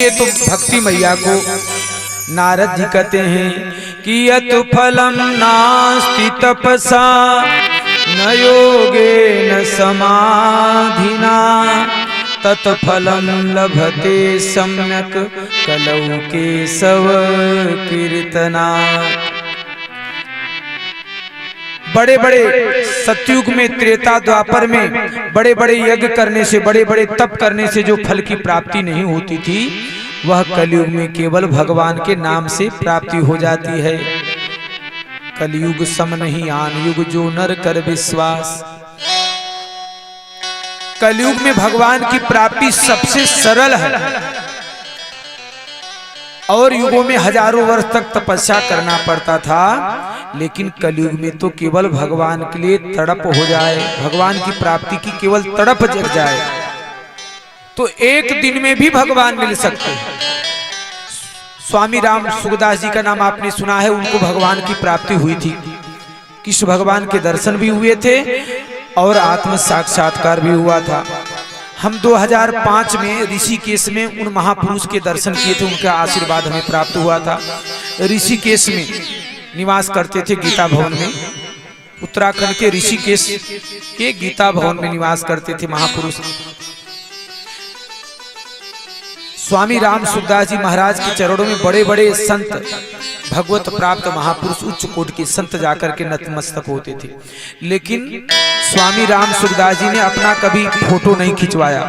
ये तो भक्ति मैया को नारद जी कहते हैं कि यत फलम नास्ति तपसा न योगे न समाधिना तत्फलम लभते सम्यक कलौ केशव कीर्तना। बड़े बड़े सतयुग में, त्रेता द्वापर में बड़े बड़े यज्ञ करने से, बड़े बड़े तप करने से जो फल की प्राप्ति नहीं होती थी, वह कलयुग में केवल भगवान के नाम से प्राप्ति हो जाती है। कलयुग सम नहीं आन युग जो नर कर विश्वास। कलयुग में भगवान की प्राप्ति सबसे सरल है और युगों में हजारों वर्ष तक तपस्या करना पड़ता था, लेकिन कलयुग में तो केवल भगवान के लिए तड़प हो जाए, भगवान की प्राप्ति की केवल तड़प जग जाए तो एक दिन में भी भगवान मिल सकते हैं। स्वामी राम सुखदास जी का नाम आपने सुना है, उनको भगवान की प्राप्ति हुई थी, कृष्ण भगवान के दर्शन भी हुए थे और आत्म साक्षात्कार भी हुआ था। हम 2005 में ऋषिकेश में उन महापुरुष के दर्शन किए थे, उनका आशीर्वाद हमें प्राप्त हुआ था। ऋषिकेश में निवास करते थे, गीता भवन में, उत्तराखंड के ऋषिकेश के गीता भवन में निवास करते थे महापुरुष। स्वामी राम सुखदास जी महाराज के चरणों में बड़े बड़े संत, भगवत प्राप्त महापुरुष, उच्च कोटि के संत जाकर के नतमस्तक होते थे, लेकिन स्वामी राम सुखदास जी ने अपना कभी फोटो नहीं खिंचवाया।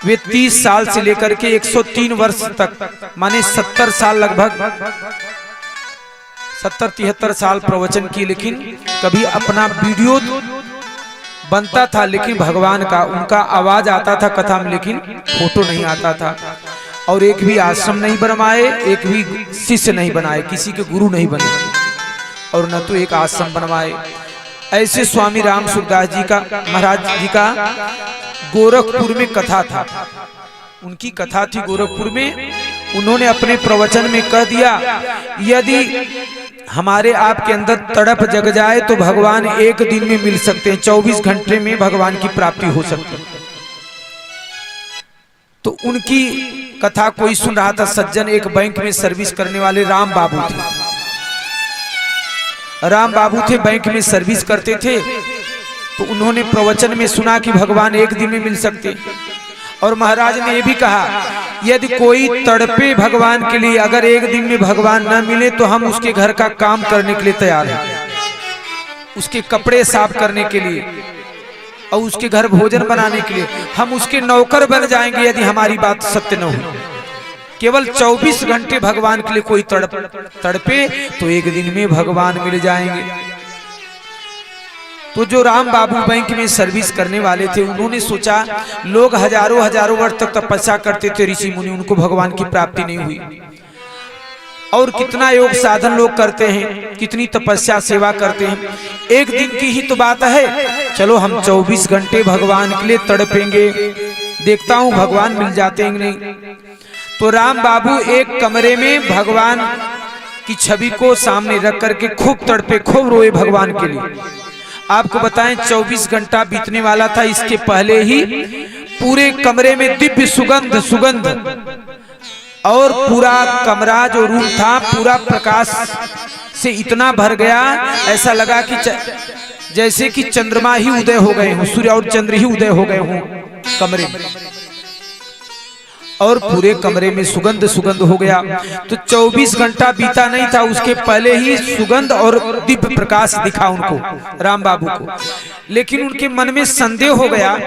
वे 30 साल से लेकर के 103 वर्ष तक, माने 70 साल, लगभग 70-73 साल प्रवचन किए, लेकिन कभी अपना वीडियो बनता था लेकिन भगवान का, उनका आवाज आता था कथा में, लेकिन फोटो नहीं आता था। और एक भी आश्रम नहीं बनवाए, एक भी शिष्य नहीं बनाए, किसी के गुरु नहीं बने और न तो एक आश्रम बनवाए। ऐसे स्वामी राम सुखदास जी का, महाराज जी का गोरखपुर में कथा था, उनकी कथा थी गोरखपुर में। उन्होंने अपने प्रवचन में कह दिया, यदि हमारे आपके अंदर तड़प जग जाए तो भगवान एक दिन में मिल सकते हैं, 24 घंटे में भगवान की प्राप्ति हो सकती है। तो उनकी कथा कोई सुन रहा था, सज्जन, एक बैंक में सर्विस करने वाले राम बाबू थे। राम बाबू थे, बैंक में सर्विस करते थे, तो उन्होंने प्रवचन में सुना कि भगवान एक दिन में मिल सकते। और महाराज ने यह भी कहा, यदि कोई तड़पे भगवान के लिए, अगर एक दिन में भगवान न मिले तो हम उसके घर का काम करने के लिए तैयार हैं, उसके कपड़े साफ करने के लिए और उसके घर भोजन बनाने के लिए हम उसके नौकर बन जाएंगे, यदि हमारी बात सत्य न हो। केवल 24 घंटे भगवान के लिए कोई तड़पे तो एक दिन में भगवान मिल जाएंगे। तो जो राम बाबू बैंक में सर्विस करने वाले थे, उन्होंने सोचा, लोग हजारों हजारों वर्ष तक तपस्या करते थे, ऋषि मुनि, उनको भगवान की प्राप्ति नहीं हुई। और कितना योग साधन लोग करते हैं, कितनी तपस्या सेवा करते हैं, एक दिन की ही तो बात है, चलो हम 24 घंटे भगवान के लिए तड़पेंगे, देखता हूं भगवान मिल जाते हैं नहीं। तो राम बाबू एक कमरे में भगवान की छवि को सामने रख करके खूब तड़पे, खूब रोए भगवान के लिए। आपको बताएं, 24 घंटा बीतने वाला था, इसके पहले ही पूरे कमरे में दिव्य सुगंध और पूरा कमरा जो रूम था पूरा प्रकाश से इतना भर गया, ऐसा लगा कि जैसे कि चंद्रमा ही उदय हो गए हों, सूर्य और चंद्र ही उदय हो गए हों कमरे में, और पूरे कमरे में सुगंध हो गया। तो 24 घंटा बीता नहीं था, उसके पहले ही सुगंध और दिव्य प्रकाश दिखा उनको, राम बाबू को। लेकिन उनके मन में संदेह हो गया,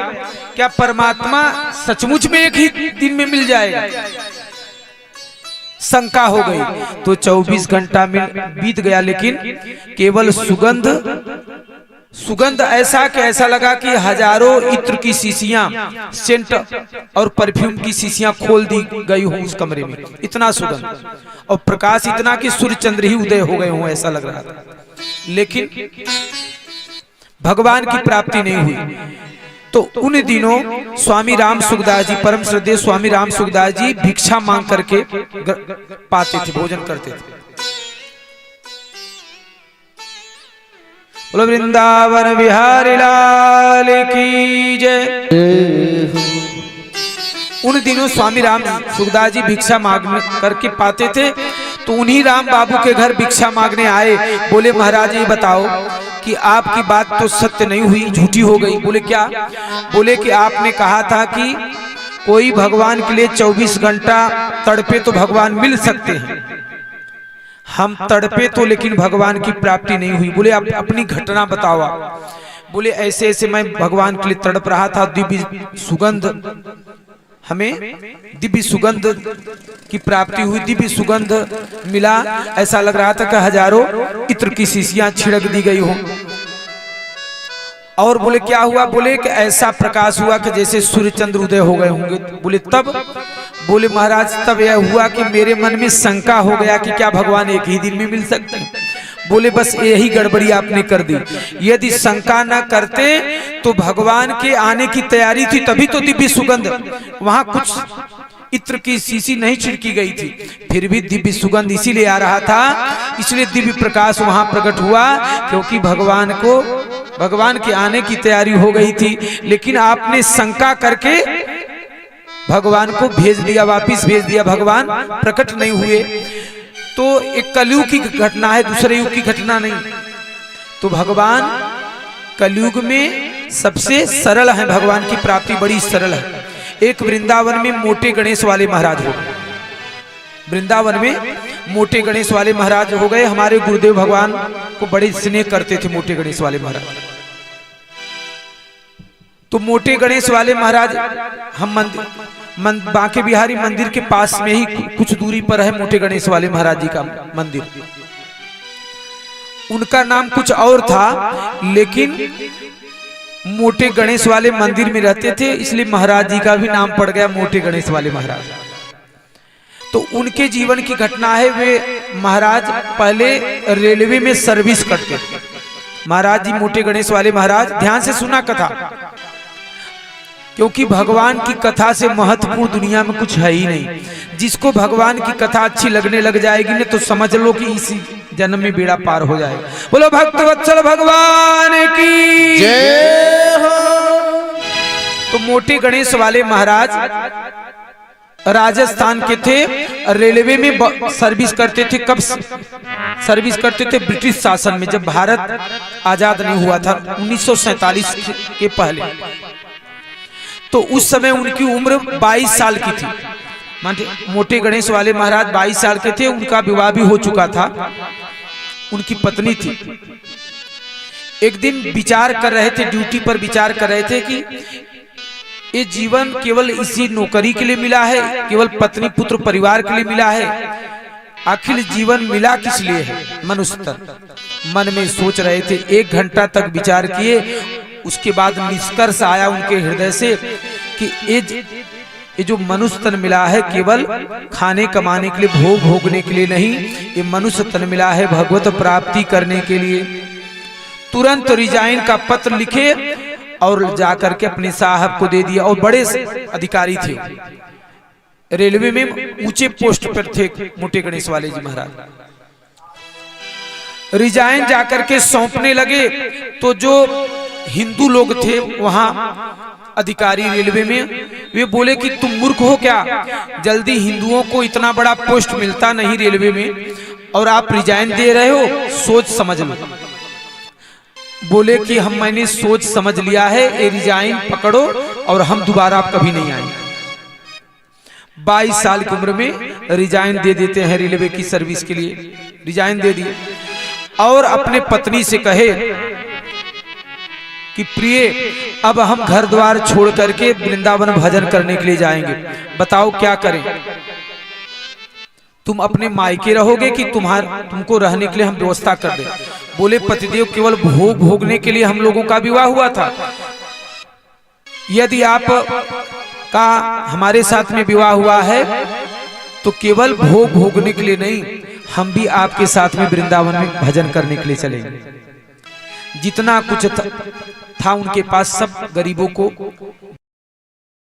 क्या परमात्मा सचमुच में एक ही दिन में मिल जाएगा? शंका हो गई। तो 24 घंटा में बीत गया, लेकिन केवल सुगंध ऐसा कि ऐसा लगा कि हजारों इत्र की शीशियां, सेंट और परफ्यूम की शीशियां खोल दी गई हो उस कमरे में, इतना सुगंध और प्रकाश इतना कि सूर्य चंद्र ही उदय हो गए हों, ऐसा लग रहा था। लेकिन भगवान की प्राप्ति नहीं हुई। तो उन दिनों स्वामी राम सुखदास जी, परम श्रद्धेय स्वामी राम सुखदास जी भिक्षा मांग करके पाते थे, भोजन करते थे। बोलो वृंदावन बिहारी लाल की जय। उन दिनों स्वामी राम सुखदास जी भिक्षा मांग करके पाते थे, तो उन्हीं राम बाबू के घर भिक्षा मांगने आए। बोले महाराज ये बताओ कि आपकी बात तो सत्य नहीं हुई, झूठी हो गई। बोले क्या? बोले कि आपने कहा था कि कोई भगवान के लिए 24 घंटा तड़पे तो भगवान मिल सकते हैं। हम तड़पे तो लेकिन भगवान की प्राप्ति नहीं हुई। बोले आप अपनी घटना बताओ। बोले ऐसे ऐसे मैं भगवान के लिए तड़प रहा था, दिव्य सुगंध, हमें दिव्य सुगंध की प्राप्ति हुई, दिव्य सुगंध मिला। ऐसा लग रहा था कि हजारों इत्र की शीशियां छिड़क दी गई हो। और बोले क्या हुआ? बोले कि ऐसा प्रकाश हुआ कि जैसे सूर्य चंद्र उदय हो गए होंगे। बोले तब? बोले महाराज तब यह हुआ कि मेरे मन में शंका हो गया कि क्या भगवान एक ही दिन में मिल सकते हैं। बोले बस यही गड़बड़ी आपने कर दी। यदि शंका न करते तो भगवान के आने की तैयारी थी, तभी तो दिव्य सुगंध, वहां कुछ इत्र की शीशी नहीं छिड़की गई थी, फिर भी दिव्य सुगंध इसीलिए आ रहा था, इसलिए दिव्य प्रकाश वहां प्रकट हुआ, क्योंकि भगवान के आने की तैयारी हो गई थी। लेकिन आपने शंका करके भगवान को भेज दिया, वापिस भेज दिया, भगवान प्रकट नहीं हुए। तो एक कलयुग की घटना है, दूसरे युग की घटना नहीं। तो भगवान कलयुग में सबसे सरल है, भगवान की प्राप्ति बड़ी सरल है। एक वृंदावन में मोटे गणेश वाले महाराज हो गए, वृंदावन में मोटे गणेश वाले महाराज हो गए। हमारे गुरुदेव भगवान को बड़े स्नेह करते थे मोटे गणेश वाले महाराज। तो मोटे गणेश वाले महाराज, हम बांके बिहारी मंदिर के पास में ही कुछ दूरी पर है मोटे गणेश वाले महाराज जी का मंदिर। उनका नाम कुछ और था, लेकिन मोटे गणेश वाले मंदिर में रहते थे, इसलिए महाराज जी का भी नाम पड़ गया मोटे गणेश वाले महाराज। तो उनके जीवन की घटना है, वे महाराज पहले रेलवे में सर्विस करते थे। महाराज जी मोटे गणेश वाले महाराज, ध्यान से सुना कथा, क्योंकि भगवान की कथा से महत्वपूर्ण दुनिया में कुछ है ही नहीं। जिसको भगवान की कथा अच्छी लगने लग जाएगी ना, तो समझ लो कि इसी जन्म में बेड़ा पार हो जाएगा। बोलो भक्तवत्सल भगवान की जय हो। तो मोटे गणेश वाले महाराज राजस्थान के थे, रेलवे में सर्विस करते थे। कब सर्विस करते थे? ब्रिटिश शासन में, जब भारत आजाद नहीं हुआ था, 1947 के पहले। तो उस समय उनकी उम्र 22 साल की थी। मोटे गणेश वाले महाराज 22 साल के थे, उनका विवाह भी हो चुका था, उनकी पत्नी थी। एक दिन विचार कर रहे थे, ड्यूटी पर विचार कर रहे थे कि ये जीवन केवल इसी नौकरी के लिए मिला है, केवल पत्नी पुत्र परिवार के लिए मिला है, आखिर जीवन मिला किस लिए है? मनुष्य तन मन में सोच रहे थे। 1 घंटा तक विचार किए, उसके बाद निष्कर्ष आया उनके हृदय से कि ये जो मनुष्य तन मिला है केवल खाने कमाने के लिए, भोग भोगने के लिए नहीं, ये मनुष्य तन मिला है भगवत प्राप्ति करने के लिए। तुरंत रिजाइन का पत्र लिखे और जाकर के अपने साहब को दे दिया। और बड़े अधिकारी थे, रेलवे में ऊंचे पोस्ट पर थे मोटे गणेश वाले जी महाराज। रिजाइन जाकर के सौंपने लगे, तो जो हिंदू लोग थे वहां अधिकारी रेलवे में, वे बोले कि तुम मूर्ख हो क्या? जल्दी हिंदुओं को इतना बड़ा पोस्ट मिलता नहीं रेलवे में, और आप रिजाइन दे रहे हो, सोच समझ लो। बोले कि मैंने सोच समझ लिया है, ये रिजाइन पकड़ो और हम दोबारा आप कभी नहीं आएंगे। 22 साल की उम्र में रिजाइन दे देते हैं रेलवे की सर्विस के लिए, रिजाइन दे दिए। और अपने पत्नी से कहे कि प्रिय, अब हम घर द्वार छोड़ करके वृंदावन भजन करने के लिए जाएंगे, बताओ क्या करें? तुम अपने मायके रहोगे कि तुमको रहने के लिए हम व्यवस्था कर दें? बोले पतिदेव, केवल भोग भोगने के लिए हम लोगों का विवाह हुआ था। यदि आप का हमारे साथ में विवाह हुआ है तो केवल भोग भोगने के लिए नहीं, हम भी आपके साथ में वृंदावन में भजन करने के लिए चलेंगे। जितना कुछ था उनके पास सब गरीबों को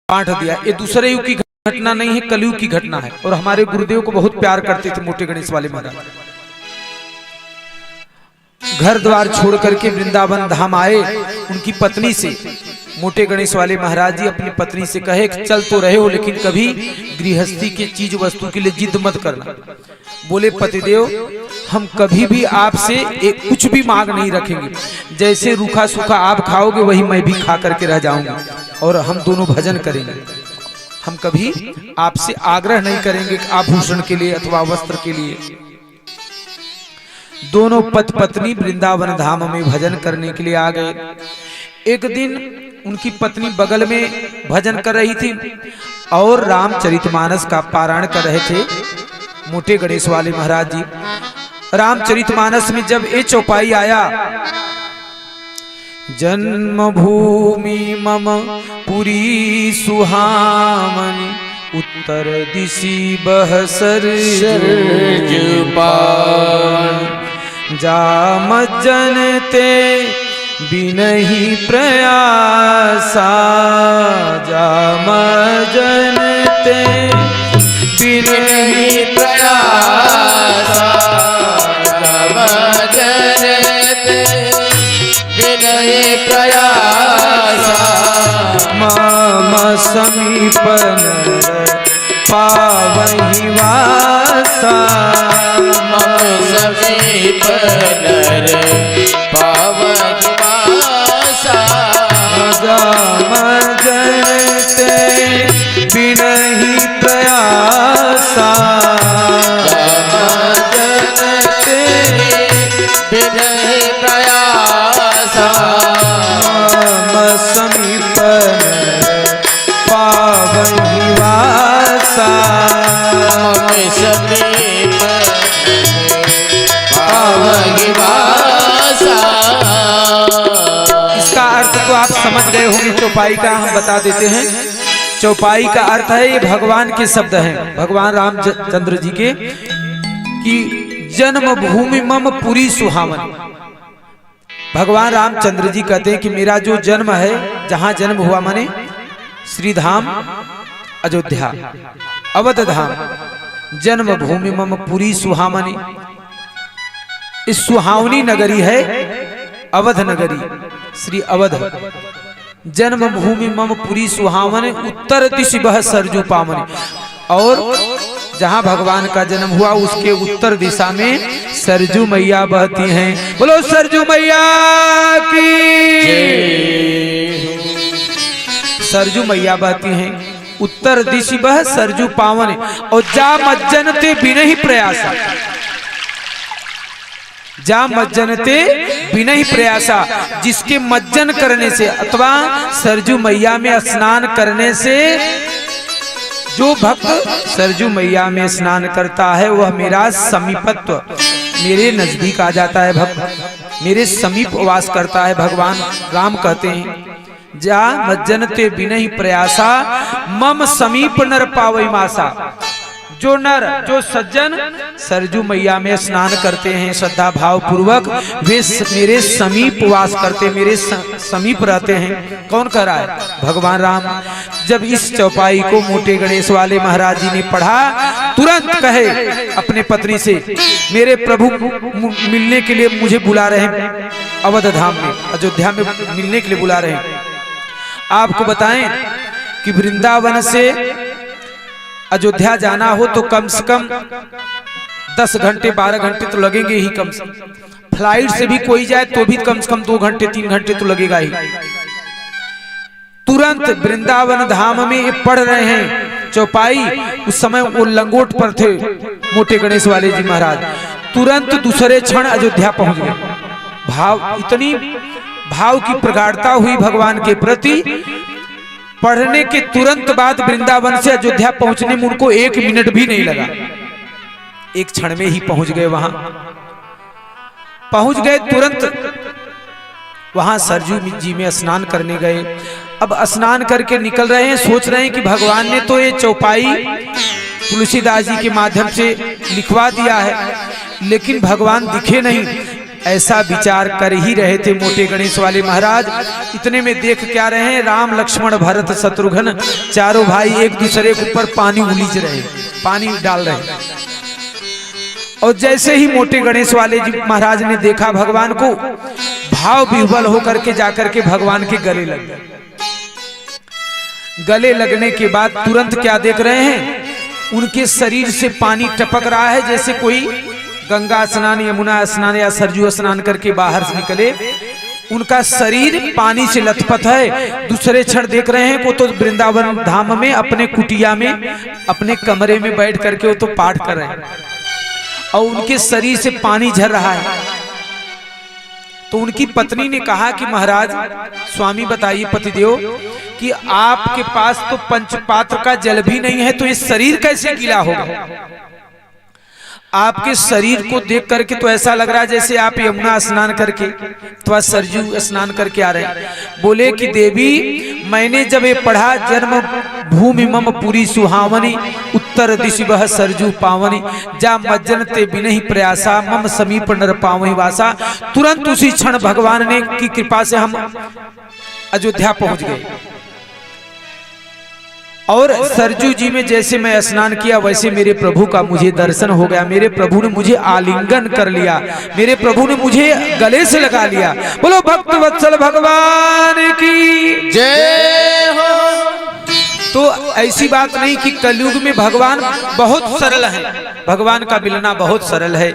बांट दिया। ये दूसरे युग की घटना नहीं है, कलयुग की घटना है। और हमारे गुरुदेव को बहुत प्यार करते थे मोटे गणेश वाले महाराज। घर द्वार छोड़ करके वृंदावन धाम आए, उनकी पत्नी से मोटे गणेश वाले महाराज जी अपनी पत्नी से कहे कि चल तो रहे हो लेकिन कभी गृहस्थी के चीज वस्तु के लिए जिद मत करना। बोले पतिदेव हम कभी भी आपसे कुछ भी मांग नहीं रखेंगे, जैसे रूखा सूखा आप खाओगे वही मैं भी खा करके रह जाऊंगा और हम दोनों भजन करेंगे। हम कभी आपसे आग्रह नहीं करेंगे आभूषण के लिए अथवा वस्त्र के लिए। दोनों पति पत्नी वृंदावन धाम में भजन करने के लिए आ गए। एक दिन उनकी पत्नी बगल में भजन कर रही थी और रामचरितमानस का पारायण कर रहे थे मोटे गणेश वाले महाराज जी। रामचरितमानस में जब ये चौपाई आया, जन्मभूमि मम पुरी सुहामनी उत्तर दिशि बह सरजू पान जाम जनते बिनहि प्रयासा जाम जनते बिनहि प्रयासा जाम जनते बिनहि प्रयासा मम समीपन पावहि वासा मम समीपन पावहि वासा जाम जनते बिनहि प्रयासा जाम जनते बिनहि प्रयासा मम समीपन पावहि वासा मम समीपन पावहि वासा। इसका अर्थ तो आप समझ गए होंगे चौपाई का, हम बता देते हैं। चौपाई का अर्थ है ये भगवान के शब्द हैं, भगवान रामचंद्र जी के, कि जन्मभूमि मम पुरी सुहावन। भगवान रामचंद्र जी कहते हैं कि मेरा जो जन्म है, जहां जन्म हुआ माने श्रीधाम अयोध्या अवध धाम, जन्मभूमि मम पुरी सुहामनी। इस सुहावनी नगरी है अवध नगरी, श्री अवध। जन्मभूमि मम पुरी सुहावनी उत्तर दिशि बह सरजू पावनी। और जहां भगवान का जन्म हुआ उसके उत्तर दिशा में सरजू मैया बहती हैं। बोलो सरजू मैया की। सरजू मैया बहती हैं उत्तर दिशि बह सरजू पावन। और जा मज्जनते बिनहि प्रयासा, जा मज्जनते बिनहि प्रयासा, जिसके मज्जन करने से अथवा सरजू मैया में स्नान करने से, जो भक्त सरजू मैया में स्नान करता है वह मेरा समीपत्व, मेरे नजदीक आ जाता है, भक्त मेरे समीप वास करता है। भगवान राम कहते हैं जा मज्जनते बिनहि प्रयासा मम समीप नर पावई मासा। जो नर जो सज्जन सरजू मैया में स्नान करते हैं श्रद्धा भाव पूर्वक, वे मेरे समीप वास करते, मेरे समीप रहते हैं। कौन कह रहा है? भगवान राम। जब इस चौपाई को मोटे गणेश वाले महाराज जी ने पढ़ा, तुरंत कहे अपने पत्नी से, मेरे प्रभु मिलने के लिए मुझे बुला रहे हैं, अवध धाम में अयोध्या में मिलने के लिए बुला रहे हैं। आपको बताएं कि वृंदावन से अयोध्या जाना हो तो कम से कम 10 घंटे 12 घंटे तो लगेंगे ही कम से कम। फ्लाइट से भी कोई जाए तो भी कम से कम 2 घंटे 3 घंटे तो लगेगा ही। तुरंत वृंदावन धाम में पढ़ रहे हैं चौपाई, उस समय वो लंगोट पर थे मोटे गणेश वाले जी महाराज, तुरंत दूसरे क्षण अयोध्या पहुंच गए। भाव, इतनी भाव की प्रगाढ़ता हुई भगवान के प्रति। पढ़ने के तुरंत बाद वृंदावन से अयोध्या पहुंचने में उनको 1 मिनट भी नहीं लगा, एक क्षण में ही पहुंच गए। वहां पहुंच गए, तुरंत वहां सरजू जी में स्नान करने गए। अब स्नान करके निकल रहे हैं, सोच रहे हैं कि भगवान ने तो ये चौपाई तुलसीदास जी के माध्यम से लिखवा दिया है, लेकिन भगवान दिखे नहीं। ऐसा विचार कर ही रहे थे मोटे गणेश वाले महाराज। इतने में देख क्या रहे हैं, राम लक्ष्मण भरत शत्रुघ्न चारों भाई एक दूसरे के ऊपर पानी उलीच रहे, पानी डाल रहे। और जैसे ही मोटे गणेश वाले जी महाराज ने देखा भगवान को, भाव विह्वल होकर के जाकर के भगवान के गले लग गए। गले लगने के बाद तुरंत क्या देख रहे हैं, उनके शरीर से पानी टपक रहा है, जैसे कोई गंगा स्नान, यमुना स्नान या सरजू स्नान करके बाहर से निकले। उनका शरीर पानी से लथपथ है। दूसरे क्षण देख रहे हैं वो तो वृंदावन धाम में अपने कुटिया में, अपने कमरे में बैठ करके वो तो पाठ कर रहे हैं और उनके शरीर से पानी झर रहा है। तो उनकी पत्नी ने कहा कि महाराज, स्वामी बताइए पतिदेव कि आपके पास तो पंचपात्र का जल भी नहीं है, तो ये शरीर कैसे गीला होगा? आपके शरीर को देख करके तो ऐसा लग रहा है जैसे आप यमुना स्नान करके अथवा सरजू स्नान करके आ रहे हैं। बोले कि देवी, मैंने जब ये पढ़ा, जन्म भूमि मम पूरी सुहावनी, उत्तर दिशि वह सरजू पावनी, जा मज्जन ते बिनहि प्रयासा, मम समीप नर पावहि वासा। तुरंत उसी क्षण भगवान ने की कृपा से हम अयोध्या पहुंच गए। और सरजू जी में जैसे मैं स्नान किया वैसे मेरे प्रभु का मुझे दर्शन हो गया। मेरे प्रभु ने मुझे आलिंगन कर लिया, मेरे प्रभु ने मुझे गले से लगा लिया। बोलो भक्त वत्सल भगवान की जय हो। तो ऐसी बात नहीं कि कलयुग में भगवान बहुत सरल है, भगवान का मिलना बहुत सरल है।